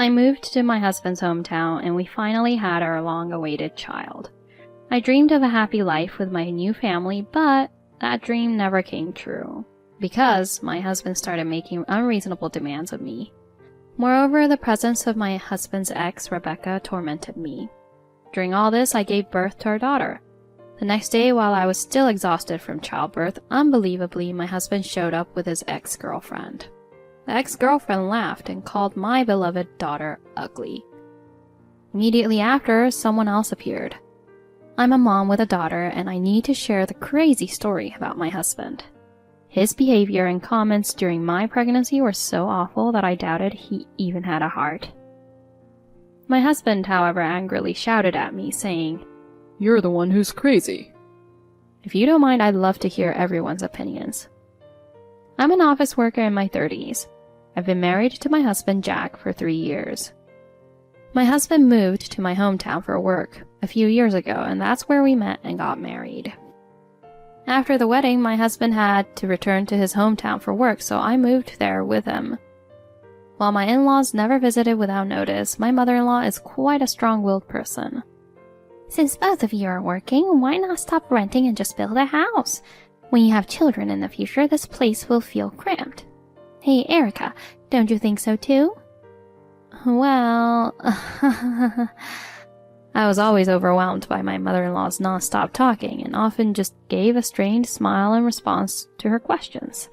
I moved to my husband's hometown and we finally had our long-awaited child. I dreamed of a happy life with my new family, but that dream never came true, because my husband started making unreasonable demands of me. Moreover, the presence of my husband's ex, Rebecca, tormented me. During all this, I gave birth to our daughter. The next day, while I was still exhausted from childbirth, unbelievably, my husband showed up with his ex-girlfriend. The ex-girlfriend laughed and called my beloved daughter ugly. Immediately after, someone else appeared. I'm a mom with a daughter, and I need to share the crazy story about my husband. His behavior and comments during my pregnancy were so awful that I doubted he even had a heart. My husband, however, angrily shouted at me, saying, "You're the one who's crazy." If you don't mind, I'd love to hear everyone's opinions. I'm an office worker in my 30s. I've been married to my husband, Jack, for 3 years. My husband moved to my hometown for work a few years ago, and that's where we met and got married. After the wedding, my husband had to return to his hometown for work, so I moved there with him. While my in-laws never visited without notice, my mother-in-law is quite a strong-willed person. Since both of you are working, why not stop renting and just build a house? When you have children in the future, this place will feel cramped. Hey, Erica, don't you think so too? Well, I was always overwhelmed by my mother-in-law's non-stop talking and often just gave a strained smile in response to her questions.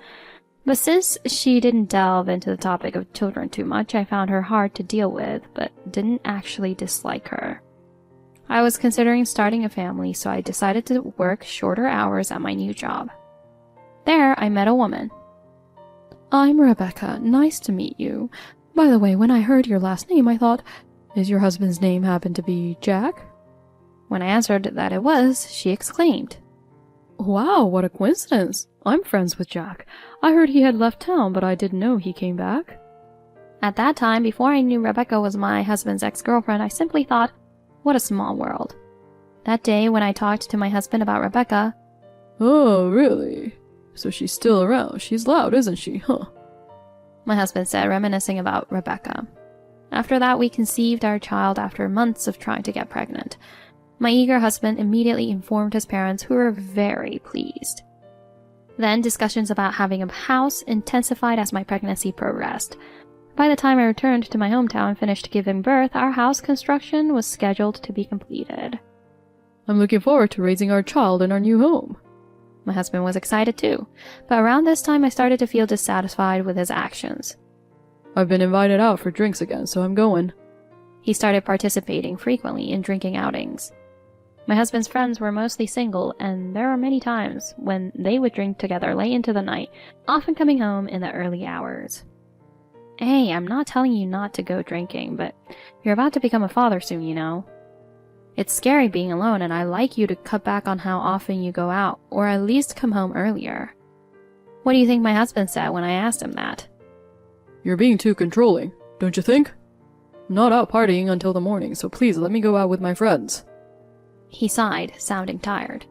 But since she didn't delve into the topic of children too much, I found her hard to deal with, but didn't actually dislike her. I was considering starting a family, so I decided to work shorter hours at my new job. There, I met a woman. "I'm Rebecca. Nice to meet you. By the way, when I heard your last name, I thought, is your husband's name happen to be Jack?" When I answered that it was, she exclaimed, "Wow, what a coincidence. I'm friends with Jack. I heard he had left town, but I didn't know he came back." At that time, before I knew Rebecca was my husband's ex-girlfriend, I simply thought, what a small world. That day, when I talked to my husband about Rebecca, "Oh, really? So she's still around. She's loud, isn't she, huh?" my husband said, reminiscing about Rebecca. After that, we conceived our child after months of trying to get pregnant. My eager husband immediately informed his parents, who were very pleased. Then discussions about having a house intensified as my pregnancy progressed. By the time I returned to my hometown and finished giving birth, our house construction was scheduled to be completed. "I'm looking forward to raising our child in our new home." My husband was excited too, but around this time I started to feel dissatisfied with his actions. "I've been invited out for drinks again, so I'm going." He started participating frequently in drinking outings. My husband's friends were mostly single, and there were many times when they would drink together late into the night, often coming home in the early hours. Hey, I'm not telling you not to go drinking, but you're about to become a father soon, you know. It's scary being alone, and I'd like you to cut back on how often you go out, or at least come home earlier. What do you think my husband said when I asked him that? "You're being too controlling, don't you think? I'm not out partying until the morning, so please let me go out with my friends." He sighed, sounding tired.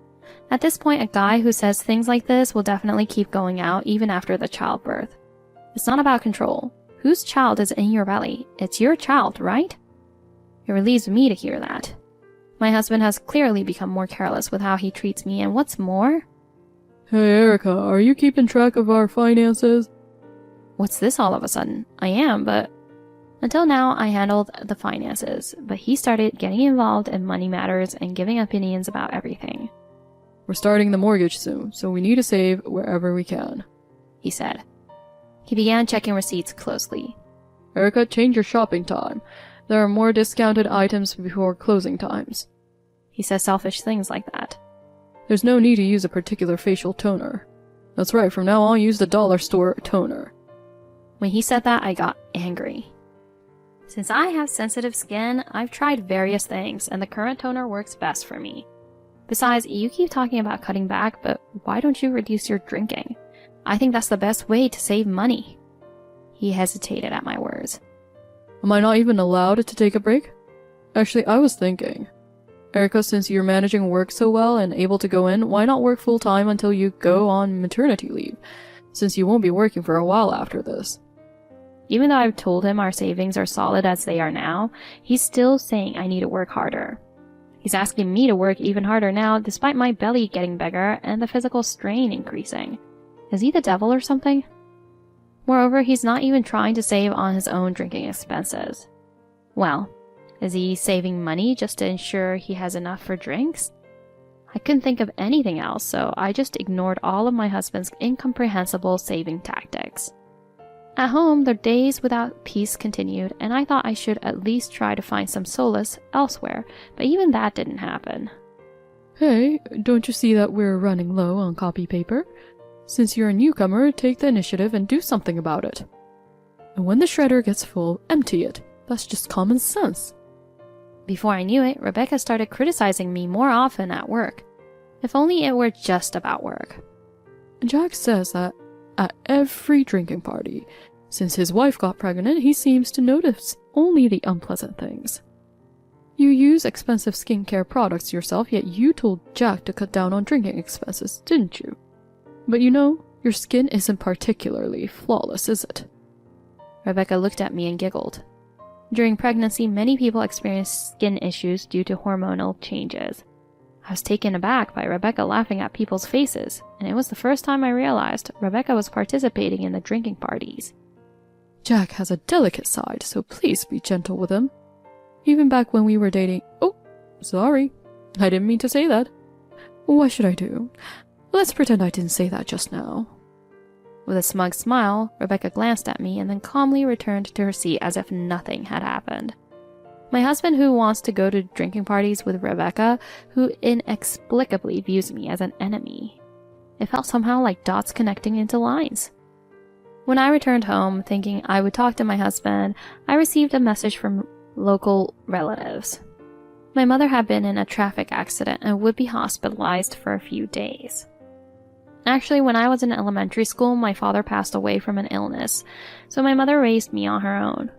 At this point, a guy who says things like this will definitely keep going out even after the childbirth. It's not about control. Whose child is in your belly? It's your child, right? It relieves me to hear that. My husband has clearly become more careless with how he treats me, and what's more... "Hey Erica, are you keeping track of our finances?" What's this all of a sudden? I am, but... Until now, I handled the finances, but he started getting involved in money matters and giving opinions about everything. "We're starting the mortgage soon, so we need to save wherever we can," he said. He began checking receipts closely. "Erica, change your shopping time. There are more discounted items before closing times." He says selfish things like that. "There's no need to use a particular facial toner." "That's right, from now on use the dollar store toner." When he said that, I got angry. Since I have sensitive skin, I've tried various things, and the current toner works best for me. Besides, you keep talking about cutting back, but why don't you reduce your drinking? I think that's the best way to save money. He hesitated at my words. "Am I not even allowed to take a break? Actually, I was thinking, Erica, since you're managing work so well and able to go in, why not work full-time until you go on maternity leave, since you won't be working for a while after this?" Even though I've told him our savings are solid as they are now, he's still saying I need to work harder. He's asking me to work even harder now, despite my belly getting bigger and the physical strain increasing. Is he the devil or something? Moreover, he's not even trying to save on his own drinking expenses. Well, is he saving money just to ensure he has enough for drinks? I couldn't think of anything else, so I just ignored all of my husband's incomprehensible saving tactics. At home, the days without peace continued, and I thought I should at least try to find some solace elsewhere, but even that didn't happen. Hey, don't you see that we're running low on copy paper? Since you're a newcomer, take the initiative and do something about it. And when the shredder gets full, empty it. That's just common sense. Before I knew it, Rebecca started criticizing me more often at work. If only it were just about work. Jack says that at every drinking party, since his wife got pregnant, he seems to notice only the unpleasant things. You use expensive skincare products yourself, yet you told Jack to cut down on drinking expenses, didn't you? But you know, your skin isn't particularly flawless, is it? Rebecca looked at me and giggled. During pregnancy, many people experience skin issues due to hormonal changes. I was taken aback by Rebecca laughing at people's faces, and it was the first time I realized Rebecca was participating in the drinking parties. Jack has a delicate side, so please be gentle with him. Even back when we were dating— Oh, sorry. I didn't mean to say that. What should I do? Let's pretend I didn't say that just now. With a smug smile, Rebecca glanced at me and then calmly returned to her seat as if nothing had happened. My husband, who wants to go to drinking parties with Rebecca, who inexplicably views me as an enemy. It felt somehow like dots connecting into lines. When I returned home, thinking I would talk to my husband, I received a message from local relatives. My mother had been in a traffic accident and would be hospitalized for a few days. Actually, when I was in elementary school, my father passed away from an illness, so my mother raised me on her own.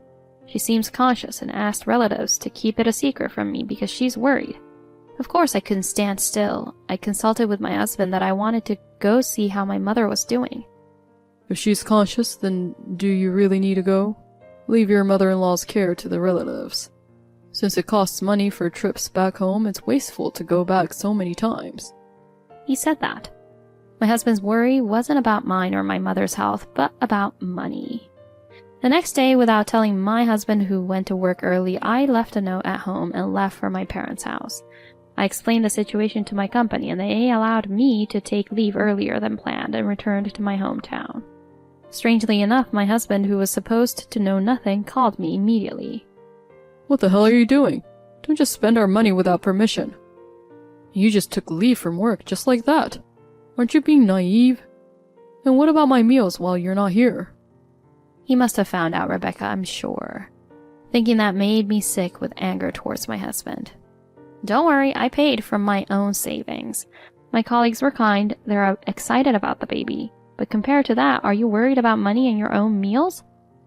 She seems conscious and asked relatives to keep it a secret from me because she's worried. Of course, I couldn't stand still. I consulted with my husband that I wanted to go see how my mother was doing. If she's conscious, then do you really need to go? Leave your mother-in-law's care to the relatives. Since it costs money for trips back home, it's wasteful to go back so many times. He said that. My husband's worry wasn't about mine or my mother's health, but about money. The next day, without telling my husband, who went to work early, I left a note at home and left for my parents' house. I explained the situation to my company, and they allowed me to take leave earlier than planned and returned to my hometown. Strangely enough, my husband, who was supposed to know nothing, called me immediately. What the hell are you doing? Don't just spend our money without permission. You just took leave from work just like that. Aren't you being naive? And what about my meals while you're not here? He must have found out Rebecca, I'm sure. Thinking that made me sick with anger towards my husband. Don't worry, I paid from my own savings. My colleagues were kind, they're excited about the baby. But compared to that, are you worried about money and your own meals?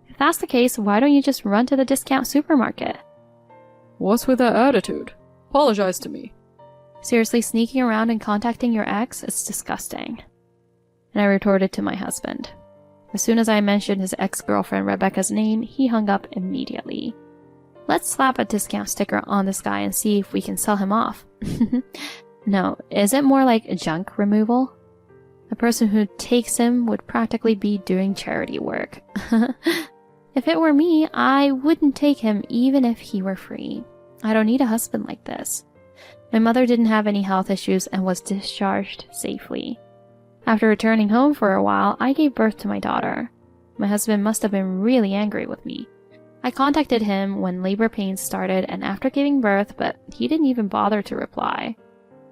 If that's the case, why don't you just run to the discount supermarket? What's with that attitude? Apologize to me. Seriously, sneaking around and contacting your ex is disgusting. And I retorted to my husband. As soon as I mentioned his ex-girlfriend Rebecca's name, he hung up immediately. Let's slap a discount sticker on this guy and see if we can sell him off. No, is it more like junk removal? The person who takes him would practically be doing charity work. If it were me, I wouldn't take him even if he were free. I don't need a husband like this. My mother didn't have any health issues and was discharged safely. After returning home for a while, I gave birth to my daughter. My husband must have been really angry with me. I contacted him when labor pains started and after giving birth, but he didn't even bother to reply.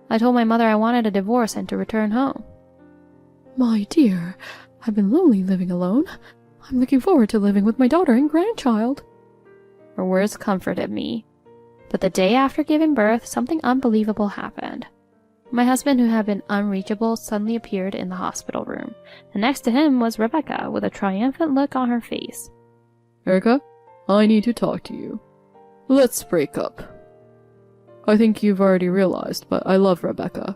I told my mother I wanted a divorce and to return home. My dear, I've been lonely living alone. I'm looking forward to living with my daughter and grandchild. Her words comforted me. But the day after giving birth, something unbelievable happened. My husband, who had been unreachable, suddenly appeared in the hospital room, and next to him was Rebecca, with a triumphant look on her face. Erica, I need to talk to you. Let's break up. I think you've already realized, but I love Rebecca.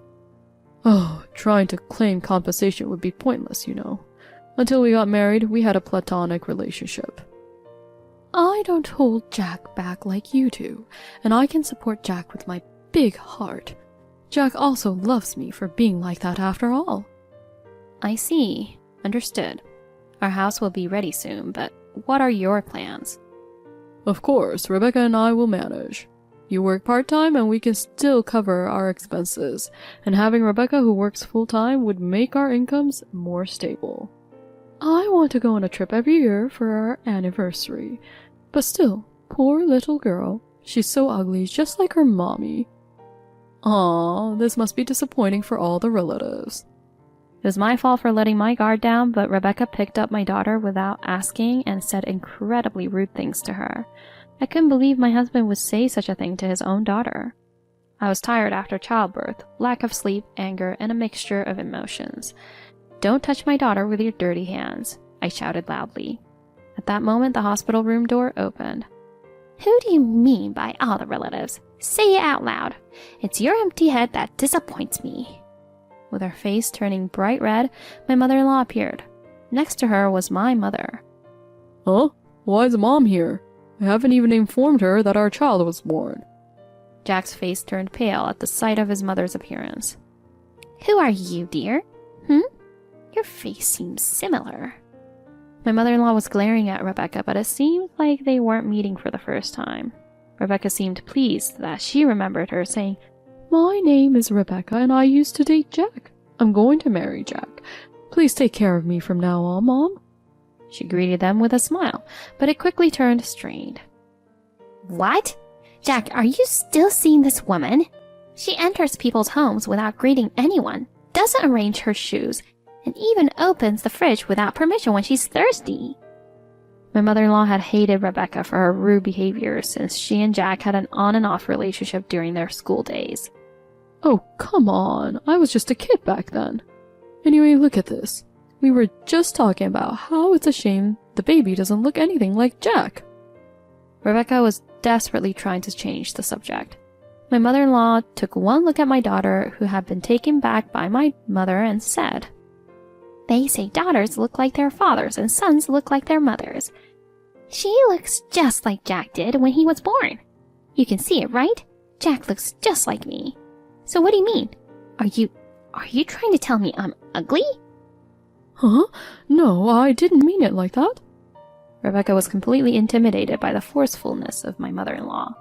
Oh, trying to claim compensation would be pointless, you know. Until we got married, we had a platonic relationship. I don't hold Jack back like you do, and I can support Jack with my big heart. Jack also loves me for being like that after all. I see. Understood. Our house will be ready soon, but what are your plans? Of course, Rebecca and I will manage. You work part-time and we can still cover our expenses, and having Rebecca who works full-time would make our incomes more stable. I want to go on a trip every year for our anniversary, but still, poor little girl, she's so ugly just like her mommy. Aw, this must be disappointing for all the relatives. It was my fault for letting my guard down, but Rebecca picked up my daughter without asking and said incredibly rude things to her. I couldn't believe my husband would say such a thing to his own daughter. I was tired after childbirth, lack of sleep, anger, and a mixture of emotions. "Don't touch my daughter with your dirty hands," I shouted loudly. At that moment, the hospital room door opened. "Who do you mean by all the relatives? Say it out loud. It's your empty head that disappoints me." With her face turning bright red, my mother-in-law appeared. Next to her was my mother. Huh? Why is Mom here? I haven't even informed her that our child was born. Jack's face turned pale at the sight of his mother's appearance. "Who are you, dear? Your face seems similar." My mother-in-law was glaring at Rebecca, but it seemed like they weren't meeting for the first time. Rebecca seemed pleased that she remembered her, saying, "My name is Rebecca and I used to date Jack. I'm going to marry Jack. Please take care of me from now on, Mom." She greeted them with a smile, but it quickly turned strained. "What? Jack, are you still seeing this woman? She enters people's homes without greeting anyone, doesn't arrange her shoes, and even opens the fridge without permission when she's thirsty." My mother-in-law had hated Rebecca for her rude behavior since she and Jack had an on and off relationship during their school days. "Oh, come on. I was just a kid back then. Anyway, look at this. We were just talking about how it's a shame the baby doesn't look anything like Jack." Rebecca was desperately trying to change the subject. My mother-in-law took one look at my daughter, who had been taken back by my mother, and said, "They say daughters look like their fathers and sons look like their mothers. She looks just like Jack did when he was born. You can see it, right? Jack looks just like me. So what do you mean? Are you trying to tell me I'm ugly?" "Huh? No, I didn't mean it like that." Rebecca was completely intimidated by the forcefulness of my mother-in-law.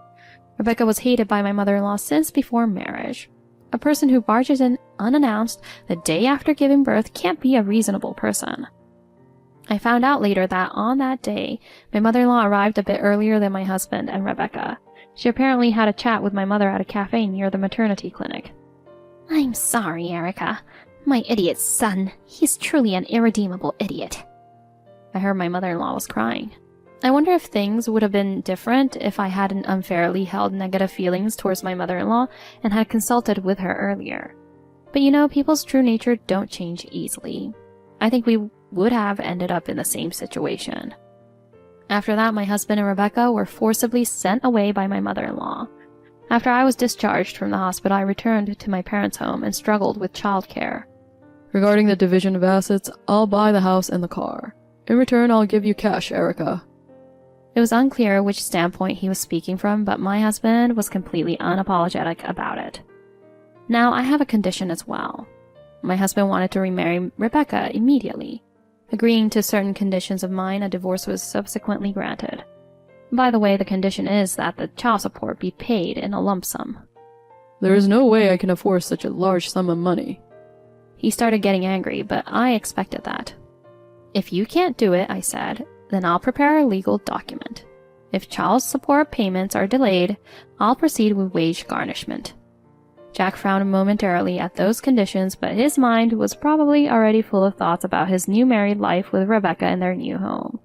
Rebecca was hated by my mother-in-law since before marriage. A person who barges in unannounced the day after giving birth can't be a reasonable person. I found out later that on that day, my mother-in-law arrived a bit earlier than my husband and Rebecca. She apparently had a chat with my mother at a cafe near the maternity clinic. "I'm sorry, Erica. My idiot son. He's truly an irredeemable idiot." I heard my mother-in-law was crying. I wonder if things would have been different if I hadn't unfairly held negative feelings towards my mother-in-law and had consulted with her earlier. But you know, people's true nature don't change easily. I think we would have ended up in the same situation. After that, my husband and Rebecca were forcibly sent away by my mother-in-law. After I was discharged from the hospital, I returned to my parents' home and struggled with childcare. "Regarding the division of assets, I'll buy the house and the car. In return, I'll give you cash, Erica." It was unclear which standpoint he was speaking from, but my husband was completely unapologetic about it. Now, I have a condition as well. My husband wanted to remarry Rebecca immediately. Agreeing to certain conditions of mine, a divorce was subsequently granted. By the way, the condition is that the child support be paid in a lump sum. "There is no way I can afford such a large sum of money." He started getting angry, but I expected that. "If you can't do it," I said, "then I'll prepare a legal document. If child support payments are delayed, I'll proceed with wage garnishment." Jack frowned momentarily at those conditions, but his mind was probably already full of thoughts about his new married life with Rebecca in their new home.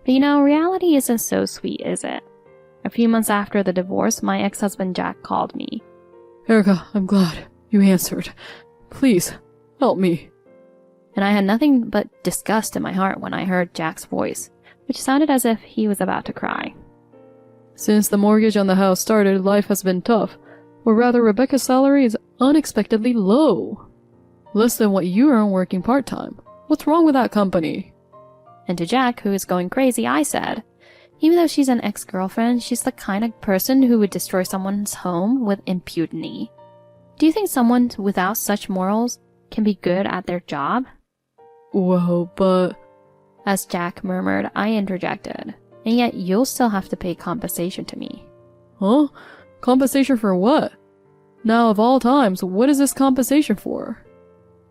But you know, reality isn't so sweet, is it? A few months after the divorce, my ex-husband Jack called me. "Erica, I'm glad you answered. Please, help me." And I had nothing but disgust in my heart when I heard Jack's voice, which sounded as if he was about to cry. "Since the mortgage on the house started, life has been tough. Or rather, Rebecca's salary is unexpectedly low. Less than what you earn working part-time. What's wrong with that company?" And to Jack, who is going crazy, I said, Even though she's an ex-girlfriend, she's the kind of person who would destroy someone's home with impunity. Do you think someone without such morals can be good at their job? Well, but... As Jack murmured, I interjected. And yet you'll still have to pay compensation to me. Huh? Compensation for what? Now, of all times, what is this compensation for?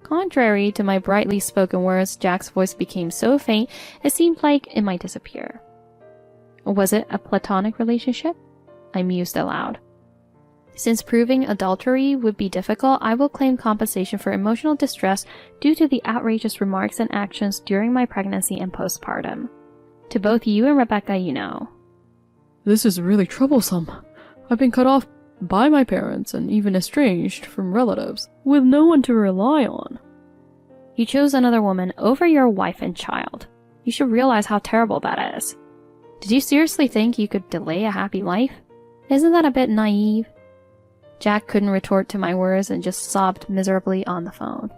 Contrary to my brightly spoken words, Jack's voice became so faint it seemed like it might disappear. Was it a platonic relationship? I mused aloud. Since proving adultery would be difficult, I will claim compensation for emotional distress due to the outrageous remarks and actions during my pregnancy and postpartum. To both you and Rebecca, you know. This is really troublesome. I've been cut off by my parents and even estranged from relatives, with no one to rely on. You chose another woman over your wife and child. You should realize how terrible that is. Did you seriously think you could delay a happy life? Isn't that a bit naive? Jack couldn't retort to my words and just sobbed miserably on the phone.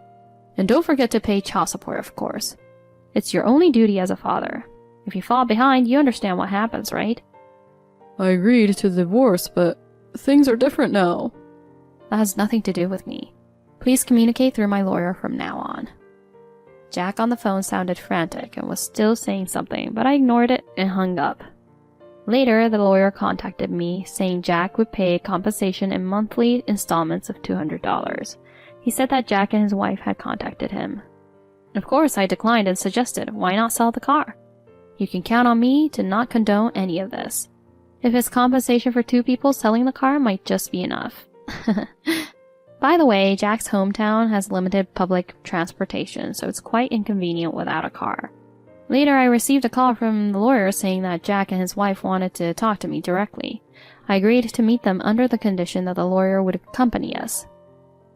And don't forget to pay child support, of course. It's your only duty as a father. If you fall behind, you understand what happens, right? I agreed to the divorce, but things are different now. That has nothing to do with me. Please communicate through my lawyer from now on. Jack on the phone sounded frantic and was still saying something, but I ignored it and hung up. Later, the lawyer contacted me, saying Jack would pay compensation in monthly installments of $200. He said that Jack and his wife had contacted him. Of course, I declined and suggested, why not sell the car? You can count on me to not condone any of this. If it's compensation for two people, selling the car might just be enough. By the way, Jack's hometown has limited public transportation, so it's quite inconvenient without a car. Later, I received a call from the lawyer saying that Jack and his wife wanted to talk to me directly. I agreed to meet them under the condition that the lawyer would accompany us.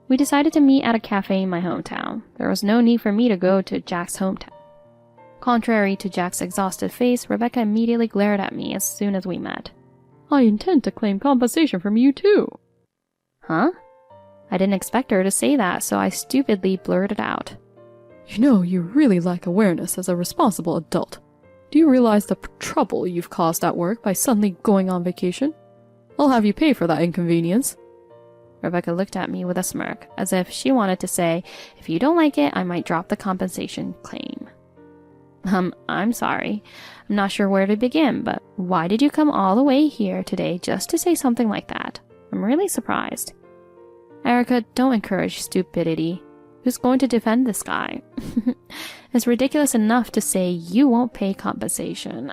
We decided to meet at a cafe in my hometown. There was no need for me to go to Jack's hometown. Contrary to Jack's exhausted face, Rebecca immediately glared at me as soon as we met. I intend to claim compensation from you too. Huh? I didn't expect her to say that, so I stupidly blurted out. You know, you really lack awareness as a responsible adult. Do you realize the trouble you've caused at work by suddenly going on vacation? I'll have you pay for that inconvenience. Rebecca looked at me with a smirk, as if she wanted to say, if you don't like it, I might drop the compensation claim. I'm sorry. I'm not sure where to begin, but why did you come all the way here today just to say something like that? I'm really surprised. Erica, don't encourage stupidity. Who's going to defend this guy? It's ridiculous enough to say you won't pay compensation.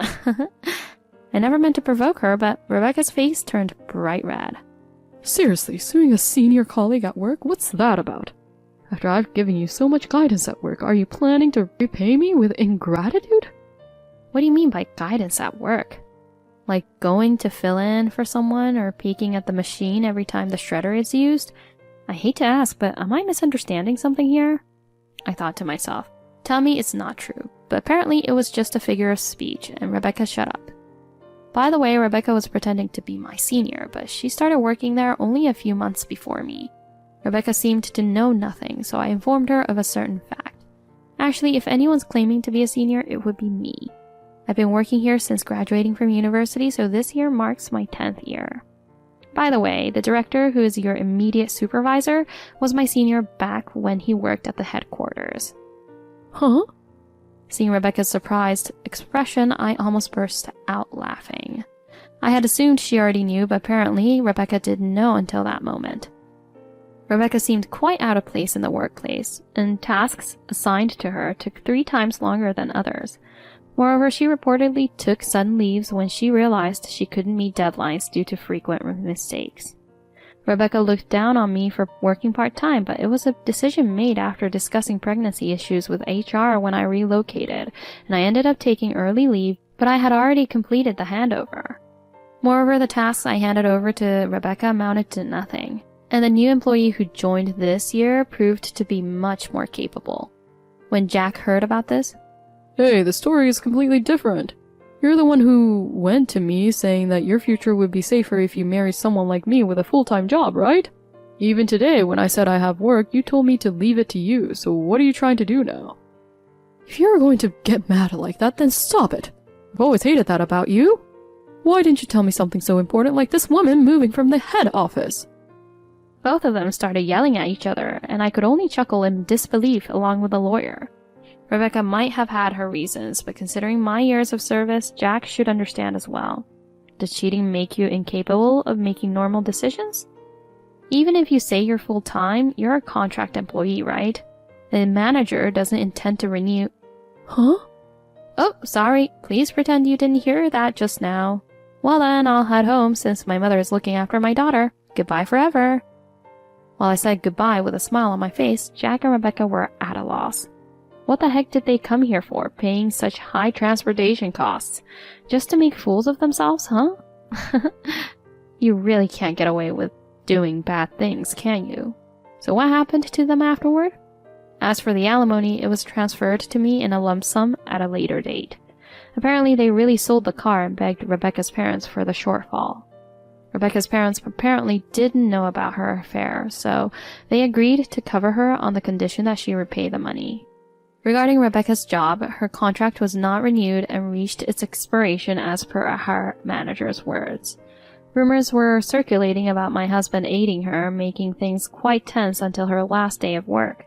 I never meant to provoke her, but Rebecca's face turned bright red. Seriously, suing a senior colleague at work? What's that about? After I've given you so much guidance at work, are you planning to repay me with ingratitude? What do you mean by guidance at work? Like going to fill in for someone or peeking at the machine every time the shredder is used? I hate to ask, but am I misunderstanding something here? I thought to myself. Tell me it's not true, but apparently it was just a figure of speech, and Rebecca shut up. By the way, Rebecca was pretending to be my senior, but she started working there only a few months before me. Rebecca seemed to know nothing, so I informed her of a certain fact. Actually, if anyone's claiming to be a senior, it would be me. I've been working here since graduating from university, so this year marks my 10th year. By the way, the director, who is your immediate supervisor, was my senior back when he worked at the headquarters. Huh? Seeing Rebecca's surprised expression, I almost burst out laughing. I had assumed she already knew, but apparently Rebecca didn't know until that moment. Rebecca seemed quite out of place in the workplace, and tasks assigned to her took 3 times longer than others. Moreover, she reportedly took sudden leaves when she realized she couldn't meet deadlines due to frequent mistakes. Rebecca looked down on me for working part-time, but it was a decision made after discussing pregnancy issues with HR when I relocated, and I ended up taking early leave, but I had already completed the handover. Moreover, the tasks I handed over to Rebecca amounted to nothing, and the new employee who joined this year proved to be much more capable. When Jack heard about this, Hey, the story is completely different. You're the one who went to me saying that your future would be safer if you marry someone like me with a full-time job, right? Even today, when I said I have work, you told me to leave it to you, so what are you trying to do now? If you're going to get mad like that, then stop it. I've always hated that about you. Why didn't you tell me something so important like this woman moving from the head office? Both of them started yelling at each other, and I could only chuckle in disbelief along with the lawyer. Rebecca might have had her reasons, but considering my years of service, Jack should understand as well. Does cheating make you incapable of making normal decisions? Even if you say you're full-time, you're a contract employee, right? The manager doesn't intend to renew... Huh? Oh, sorry. Please pretend you didn't hear that just now. Well then, I'll head home since my mother is looking after my daughter. Goodbye forever. While I said goodbye with a smile on my face, Jack and Rebecca were at a loss. What the heck did they come here for, paying such high transportation costs? Just to make fools of themselves, huh? You really can't get away with doing bad things, can you? So what happened to them afterward? As for the alimony, it was transferred to me in a lump sum at a later date. Apparently they really sold the car and begged Rebecca's parents for the shortfall. Rebecca's parents apparently didn't know about her affair, so they agreed to cover her on the condition that she repay the money. Regarding Rebecca's job, her contract was not renewed and reached its expiration as per her manager's words. Rumors were circulating about my husband aiding her, making things quite tense until her last day of work.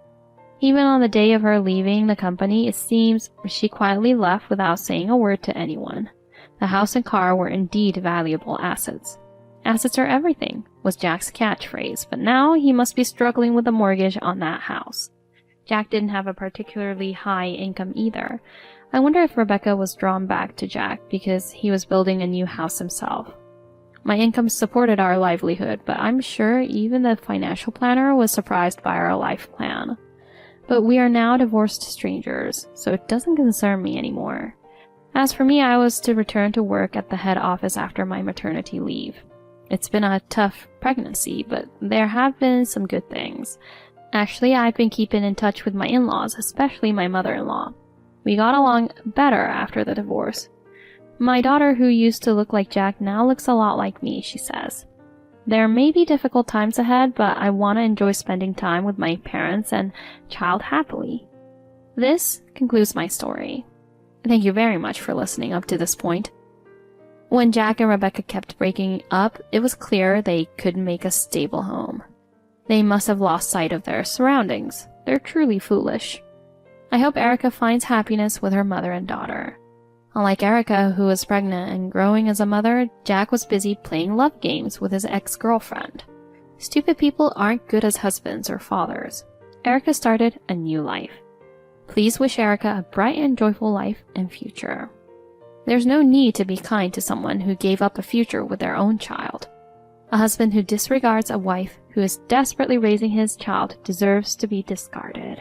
Even on the day of her leaving the company, it seems she quietly left without saying a word to anyone. The house and car were indeed valuable assets. Assets are everything, was Jack's catchphrase, but now he must be struggling with the mortgage on that house. Jack didn't have a particularly high income either. I wonder if Rebecca was drawn back to Jack because he was building a new house himself. My income supported our livelihood, but I'm sure even the financial planner was surprised by our life plan. But we are now divorced strangers, so it doesn't concern me anymore. As for me, I was to return to work at the head office after my maternity leave. It's been a tough pregnancy, but there have been some good things. Actually, I've been keeping in touch with my in-laws, especially my mother-in-law. We got along better after the divorce. My daughter, who used to look like Jack, now looks a lot like me, she says. There may be difficult times ahead, but I want to enjoy spending time with my parents and child happily. This concludes my story. Thank you very much for listening up to this point. When Jack and Rebecca kept breaking up, it was clear they couldn't make a stable home. They must have lost sight of their surroundings. They're truly foolish. I hope Erica finds happiness with her mother and daughter. Unlike Erica, who was pregnant and growing as a mother, Jack was busy playing love games with his ex-girlfriend. Stupid people aren't good as husbands or fathers. Erica started a new life. Please wish Erica a bright and joyful life and future. There's no need to be kind to someone who gave up a future with their own child. A husband who disregards a wife who is desperately raising his child deserves to be discarded.